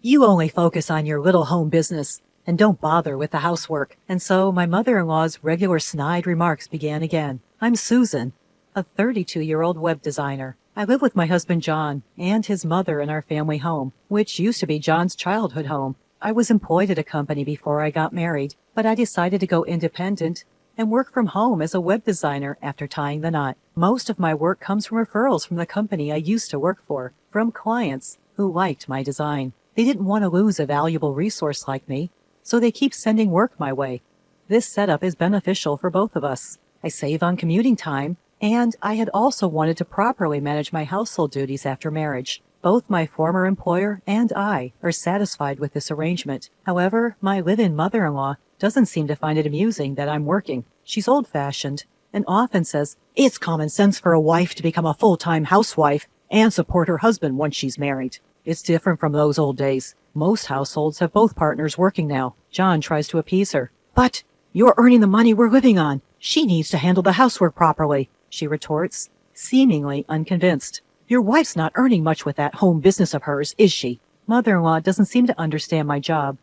You only focus on your little home business and don't bother with the housework. And so my mother-in-law's regular snide remarks began again. I'm Susan, a 32-year-old web designer. I live with my husband John and his mother in our family home, which used to be John's childhood home. I was employed at a company before I got married, but I decided to go independent and work from home as a web designer after tying the knot. Most of my work comes from referrals from the company I used to work for, from clients who liked my design. They didn't want to lose a valuable resource like me, so they keep sending work my way. This setup is beneficial for both of us. I save on commuting time, and I had also wanted to properly manage my household duties after marriage. Both my former employer and I are satisfied with this arrangement. However, my live-in mother-in-law doesn't seem to find it amusing that I'm working. She's old-fashioned and often says, "It's common sense for a wife to become a full-time housewife and support her husband once she's married." It's different from those old days. Most households have both partners working now. John tries to appease her. "But you're earning the money we're living on. She needs to handle the housework properly," she retorts, seemingly unconvinced. "Your wife's not earning much with that home business of hers, is she?" Mother-in-law doesn't seem to understand my job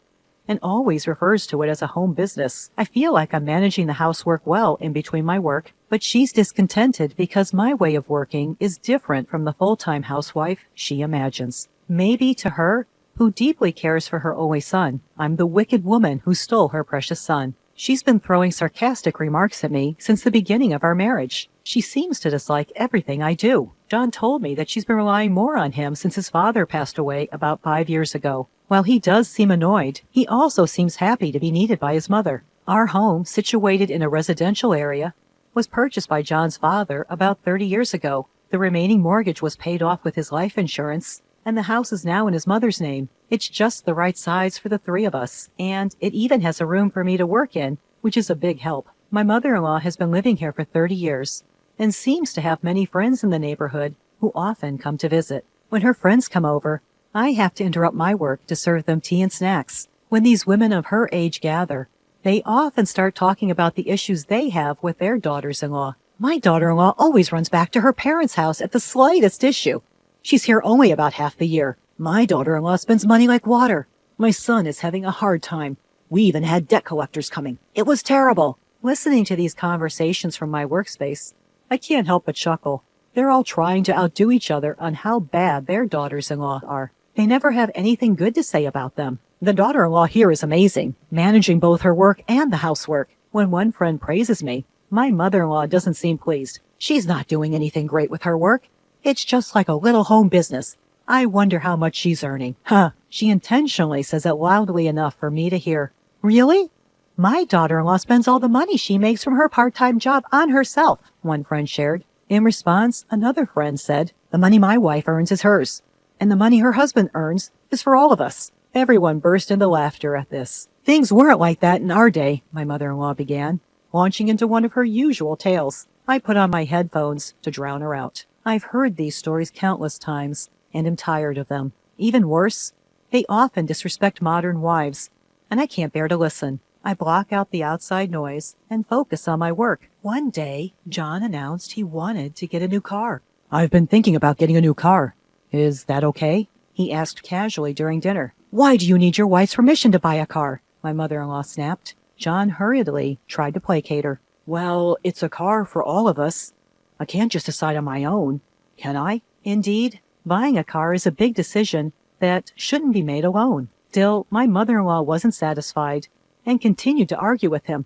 and always refers to it as a home business. I feel like I'm managing the housework well in between my work, but she's discontented because my way of working is different from the full-time housewife she imagines. Maybe to her, who deeply cares for her only son, I'm the wicked woman who stole her precious son. She's been throwing sarcastic remarks at me since the beginning of our marriage. She seems to dislike everything I do. John told me that she's been relying more on him since his father passed away about 5 years ago. While he does seem annoyed, he also seems happy to be needed by his mother. Our home, situated in a residential area, was purchased by John's father about 30 years ago. The remaining mortgage was paid off with his life insurance, and the house is now in his mother's name. It's just the right size for the three of us, and it even has a room for me to work in, which is a big help. My mother-in-law has been living here for 30 years and seems to have many friends in the neighborhood who often come to visit. When her friends come over, I have to interrupt my work to serve them tea and snacks. When these women of her age gather, they often start talking about the issues they have with their daughters-in-law. My daughter-in-law always runs back to her parents' house at the slightest issue. She's here only about half the year. My daughter-in-law spends money like water. My son is having a hard time. We even had debt collectors coming. It was terrible. Listening to these conversations from my workspace, I can't help but chuckle. They're all trying to outdo each other on how bad their daughters-in-law are. They never have anything good to say about them. The daughter-in-law here is amazing, managing both her work and the housework. When one friend praises me, my mother-in-law doesn't seem pleased. She's not doing anything great with her work. It's just like a little home business. I wonder how much she's earning. Huh. She intentionally says it loudly enough for me to hear. Really? My daughter-in-law spends all the money she makes from her part-time job on herself, one friend shared. In response, another friend said, the money my wife earns is hers, and the money her husband earns is for all of us. Everyone burst into laughter at this. Things weren't like that in our day, my mother-in-law began, launching into one of her usual tales. I put on my headphones to drown her out. I've heard these stories countless times, and am tired of them. Even worse, they often disrespect modern wives, and I can't bear to listen. I block out the outside noise and focus on my work. One day, John announced he wanted to get a new car. I've been thinking about getting a new car. Is that okay? He asked casually during dinner. Why do you need your wife's permission to buy a car? My mother-in-law snapped. John hurriedly tried to placate her. Well, it's a car for all of us. I can't just decide on my own, can I? Indeed, buying a car is a big decision that shouldn't be made alone. Still, my mother-in-law wasn't satisfied and continued to argue with him.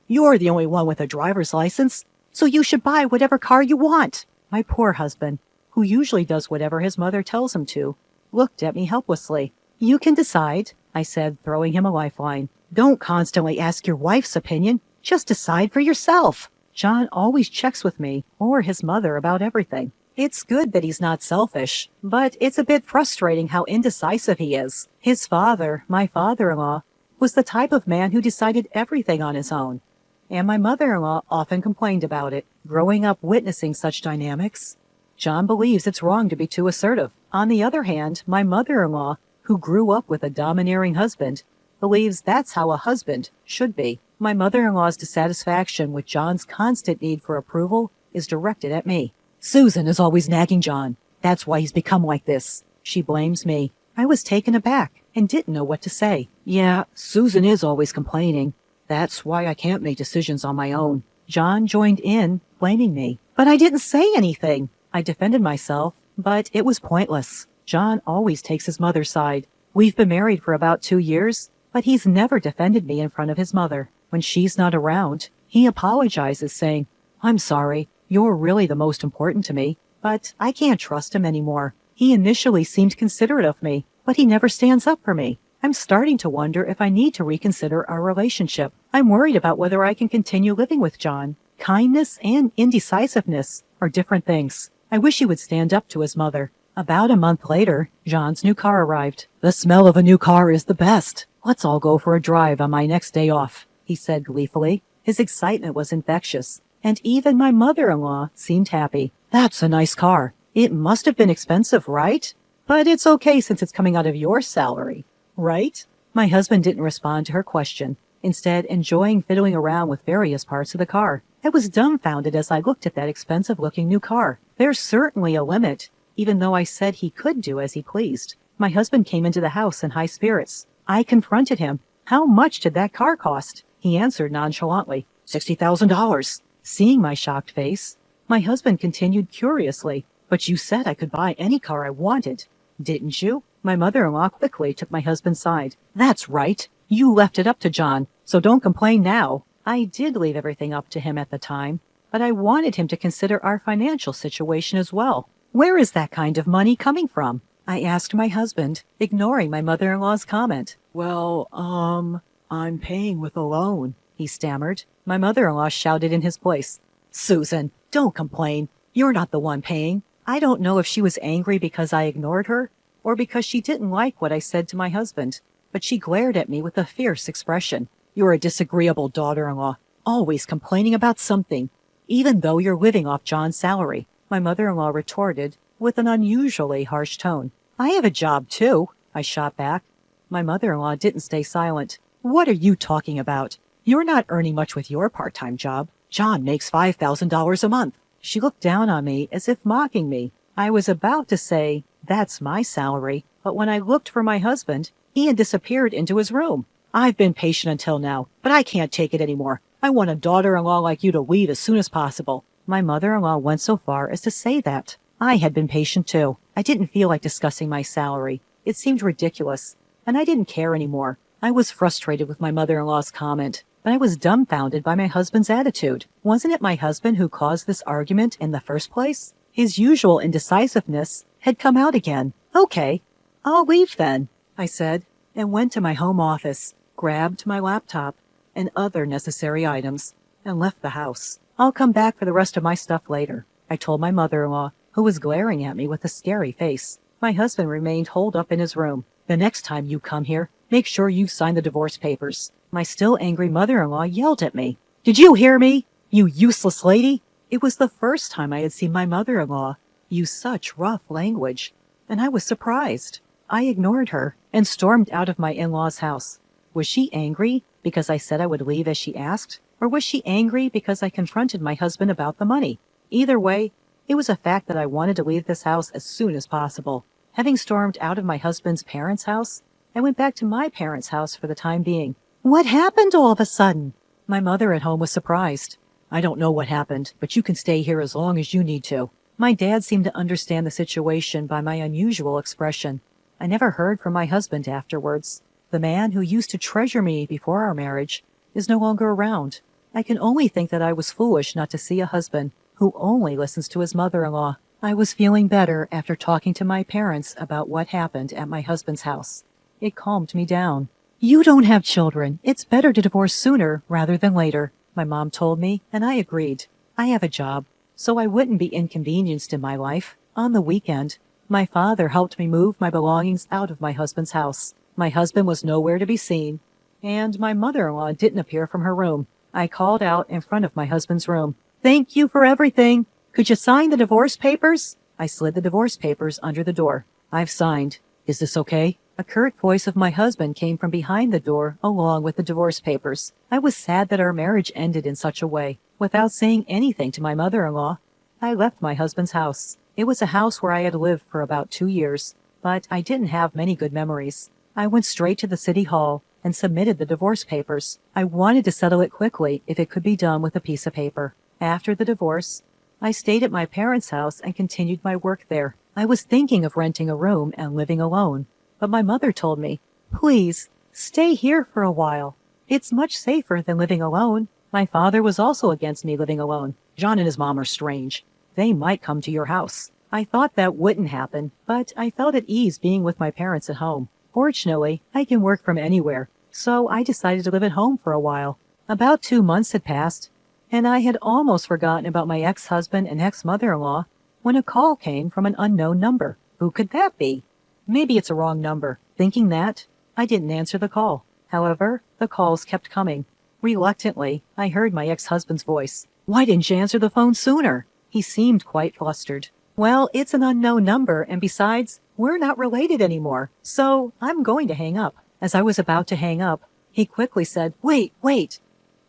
You're the only one with a driver's license, so you should buy whatever car you want. My poor husband, who usually does whatever his mother tells him to, looked at me helplessly. You can decide, I said, throwing him a lifeline. Don't constantly ask your wife's opinion. Just decide for yourself. John always checks with me or his mother about everything. It's good that he's not selfish, but it's a bit frustrating how indecisive he is. His father, my father-in-law, was the type of man who decided everything on his own, and my mother-in-law often complained about it. Growing up witnessing such dynamics, John believes it's wrong to be too assertive. On the other hand, my mother-in-law, who grew up with a domineering husband, believes that's how a husband should be. My mother-in-law's dissatisfaction with John's constant need for approval is directed at me. Susan is always nagging John. That's why he's become like this. She blames me. I was taken aback and didn't know what to say. Yeah, Susan is always complaining. That's why I can't make decisions on my own. John joined in, blaming me. But I didn't say anything. I defended myself, but it was pointless. John always takes his mother's side. We've been married for about 2 years, but he's never defended me in front of his mother. When she's not around, he apologizes, saying, I'm sorry, you're really the most important to me, but I can't trust him anymore. He initially seemed considerate of me, but he never stands up for me. I'm starting to wonder if I need to reconsider our relationship. I'm worried about whether I can continue living with John. Kindness and indecisiveness are different things. I wish he would stand up to his mother. About a month later, John's new car arrived. The smell of a new car is the best. Let's all go for a drive on my next day off, he said gleefully. His excitement was infectious, and even my mother-in-law seemed happy. That's a nice car. It must have been expensive, right? But it's okay since it's coming out of your salary, right? My husband didn't respond to her question, instead enjoying fiddling around with various parts of the car. I was dumbfounded as I looked at that expensive-looking new car. There's certainly a limit, even though I said he could do as he pleased. My husband came into the house in high spirits. I confronted him. How much did that car cost? He answered nonchalantly, $60,000. Seeing my shocked face, my husband continued curiously, but you said I could buy any car I wanted, didn't you? My mother-in-law quickly took my husband's side. That's right. You left it up to John, so don't complain now. I did leave everything up to him at the time, but I wanted him to consider our financial situation as well. Where is that kind of money coming from? I asked my husband, ignoring my mother-in-law's comment. Well, I'm paying with a loan, he stammered. My mother-in-law shouted in his place. Susan, don't complain. You're not the one paying. I don't know if she was angry because I ignored her or because she didn't like what I said to my husband, but she glared at me with a fierce expression. You're a disagreeable daughter-in-law, always complaining about something, even though you're living off John's salary, my mother-in-law retorted with an unusually harsh tone. I have a job, too, I shot back. My mother-in-law didn't stay silent. What are you talking about? You're not earning much with your part-time job. John makes $5,000 a month. She looked down on me as if mocking me. I was about to say, that's my salary, but when I looked for my husband, he had disappeared into his room. I've been patient until now, but I can't take it anymore. I want a daughter-in-law like you to leave as soon as possible. My mother-in-law went so far as to say that. I had been patient too. I didn't feel like discussing my salary. It seemed ridiculous, and I didn't care anymore. I was frustrated with my mother-in-law's comment, but I was dumbfounded by my husband's attitude. Wasn't it my husband who caused this argument in the first place? His usual indecisiveness had come out again. Okay, I'll leave then, I said, and went to my home office, grabbed my laptop and other necessary items, and left the house. I'll come back for the rest of my stuff later, I told my mother-in-law, who was glaring at me with a scary face. My husband remained holed up in his room. The next time you come here, make sure you sign the divorce papers. My still angry mother-in-law yelled at me. Did you hear me, you useless lady? It was the first time I had seen my mother-in-law use such rough language, and I was surprised. I ignored her and stormed out of my in-law's house. Was she angry because I said I would leave as she asked, or was she angry because I confronted my husband about the money? Either way, it was a fact that I wanted to leave this house as soon as possible. Having stormed out of my husband's parents' house, I went back to my parents' house for the time being. What happened all of a sudden? My mother at home was surprised. I don't know what happened, but you can stay here as long as you need to. My dad seemed to understand the situation by my unusual expression. I never heard from my husband afterwards. The man who used to treasure me before our marriage is no longer around. I can only think that I was foolish not to see a husband who only listens to his mother-in-law. I was feeling better after talking to my parents about what happened at my husband's house. It calmed me down. You don't have children. It's better to divorce sooner rather than later, my mom told me, and I agreed. I have a job, so I wouldn't be inconvenienced in my life. On the weekend, my father helped me move my belongings out of my husband's house. My husband was nowhere to be seen, and my mother-in-law didn't appear from her room. I called out in front of my husband's room. Thank you for everything. Could you sign the divorce papers? I slid the divorce papers under the door. I've signed. Is this okay? A curt voice of my husband came from behind the door along with the divorce papers. I was sad that our marriage ended in such a way. Without saying anything to my mother-in-law, I left my husband's house. It was a house where I had lived for about 2 years. But I didn't have many good memories. I went straight to the city hall and submitted the divorce papers. I wanted to settle it quickly if it could be done with a piece of paper. After the divorce, I stayed at my parents' house and continued my work there. I was thinking of renting a room and living alone, but my mother told me, "Please, stay here for a while. It's much safer than living alone." My father was also against me living alone. John and his mom are strange. They might come to your house. I thought that wouldn't happen, but I felt at ease being with my parents at home. Fortunately, I can work from anywhere, so I decided to live at home for a while. About 2 months had passed, and I had almost forgotten about my ex-husband and ex-mother-in-law when a call came from an unknown number. Who could that be? Maybe it's a wrong number. Thinking that, I didn't answer the call. However, the calls kept coming. Reluctantly, I heard my ex-husband's voice. "Why didn't you answer the phone sooner?" He seemed quite flustered. "Well, it's an unknown number, and besides, we're not related anymore, so I'm going to hang up." As I was about to hang up, he quickly said, Wait.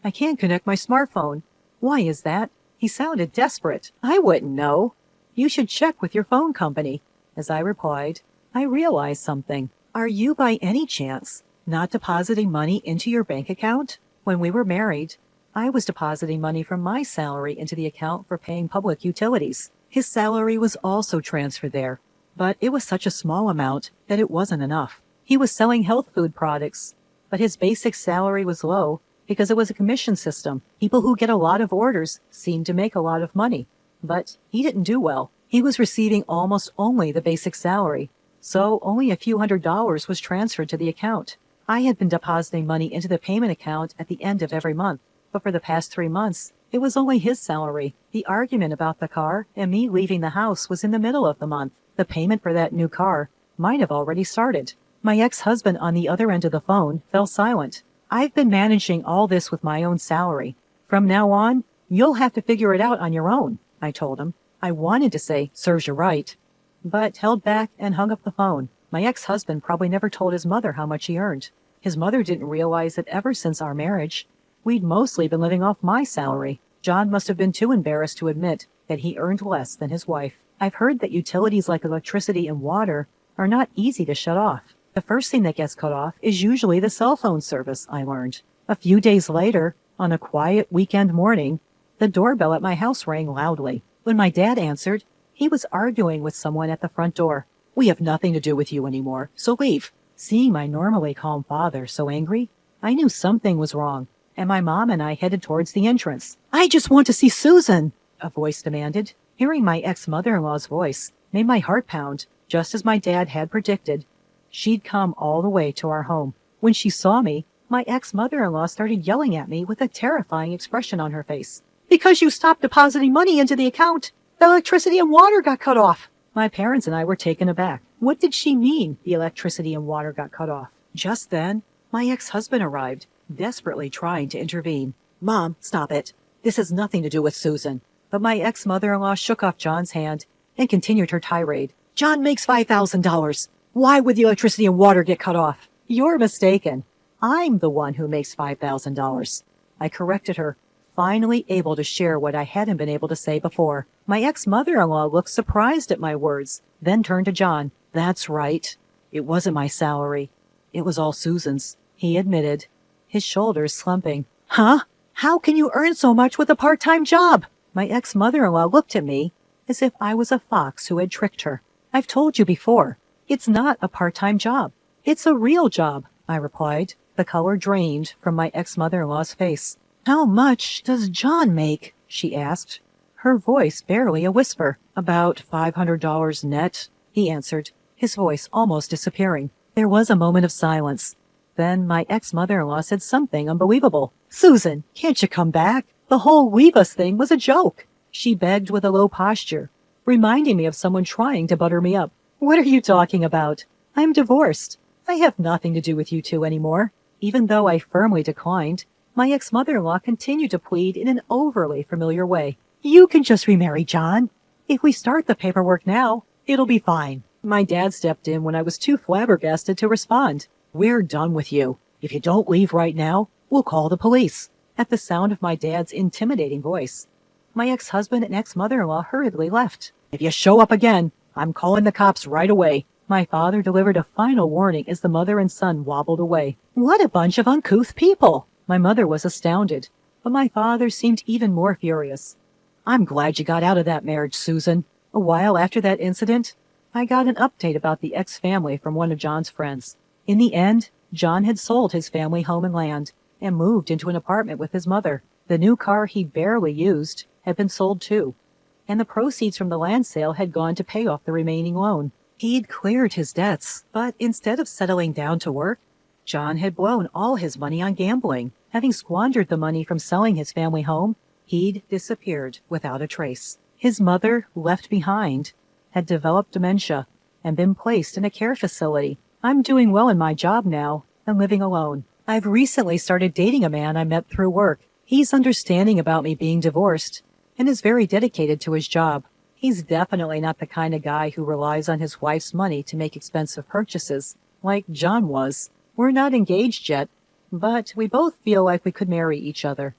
I can't connect my smartphone." "Why is that?" He sounded desperate. "I wouldn't know. You should check with your phone company." As I replied, I realized something. "Are you by any chance not depositing money into your bank account?" When we were married, I was depositing money from my salary into the account for paying public utilities. His salary was also transferred there, but it was such a small amount that it wasn't enough. He was selling health food products, but his basic salary was low because it was a commission system. People who get a lot of orders seem to make a lot of money, but he didn't do well. He was receiving almost only the basic salary, so only a few $100s was transferred to the account. I had been depositing money into the payment account at the end of every month, but for the past 3 months, it was only his salary. The argument about the car and me leaving the house was in the middle of the month. The payment for that new car might have already started. My ex-husband on the other end of the phone fell silent. "I've been managing all this with my own salary. From now on, you'll have to figure it out on your own," I told him. I wanted to say, "Serves you right," but held back and hung up the phone. My ex-husband probably never told his mother how much he earned. His mother didn't realize that ever since our marriage, we'd mostly been living off my salary. John must have been too embarrassed to admit that he earned less than his wife. I've heard that utilities like electricity and water are not easy to shut off. The first thing that gets cut off is usually the cell phone service, I learned. A few days later, on a quiet weekend morning, the doorbell at my house rang loudly. When my dad answered, he was arguing with someone at the front door. "We have nothing to do with you anymore, so leave." Seeing my normally calm father so angry, I knew something was wrong, and my mom and I headed towards the entrance. "I just want to see Susan," a voice demanded. Hearing my ex-mother-in-law's voice made my heart pound, just as my dad had predicted. She'd come all the way to our home. When she saw me, my ex-mother-in-law started yelling at me with a terrifying expression on her face. "Because you stopped depositing money into the account, the electricity and water got cut off." My parents and I were taken aback. What did she mean the electricity and water got cut off? Just then, my ex-husband arrived, desperately trying to intervene. "Mom, stop it. This has nothing to do with Susan." But my ex-mother-in-law shook off John's hand and continued her tirade. "John makes $5,000. Why would the electricity and water get cut off?" "You're mistaken. I'm the one who makes $5,000. I corrected her, finally able to share what I hadn't been able to say before. My ex-mother-in-law looked surprised at my words, then turned to John. "That's right. It wasn't my salary. It was all Susan's," he admitted, his shoulders slumping. "Huh? How can you earn so much with a part-time job?" My ex-mother-in-law looked at me as if I was a fox who had tricked her. "I've told you before, it's not a part-time job. It's a real job," I replied. The color drained from my ex-mother-in-law's face. "How much does John make?" she asked, her voice barely a whisper. "About $500 net," he answered, his voice almost disappearing. There was a moment of silence. Then my ex-mother-in-law said something unbelievable. "Susan, can't you come back? The whole leave us thing was a joke." She begged with a low posture, reminding me of someone trying to butter me up. "What are you talking about? I'm divorced. I have nothing to do with you two anymore." Even though I firmly declined, my ex-mother-in-law continued to plead in an overly familiar way. "You can just remarry John. If we start the paperwork now, it'll be fine." My dad stepped in when I was too flabbergasted to respond. "We're done with you. If you don't leave right now, we'll call the police." At the sound of my dad's intimidating voice, my ex-husband and ex-mother-in-law hurriedly left. "If you show up again, I'm calling the cops right away." My father delivered a final warning as the mother and son wobbled away. What a bunch of uncouth people! My mother was astounded, but my father seemed even more furious. I'm glad you got out of that marriage, Susan. A while after that incident, I got an update about the ex-family from one of John's friends. In the end, John had sold his family home and land and moved into an apartment with his mother. The new car he barely used had been sold too, and the proceeds from the land sale had gone to pay off the remaining loan. He'd cleared his debts, but instead of settling down to work, John had blown all his money on gambling. Having squandered the money from selling his family home, he'd disappeared without a trace. His mother, left behind, had developed dementia and been placed in a care facility. I'm doing well in my job now and living alone. I've recently started dating a man I met through work. He's understanding about me being divorced and is very dedicated to his job. He's definitely not the kind of guy who relies on his wife's money to make expensive purchases, like John was. We're not engaged yet, but we both feel like we could marry each other.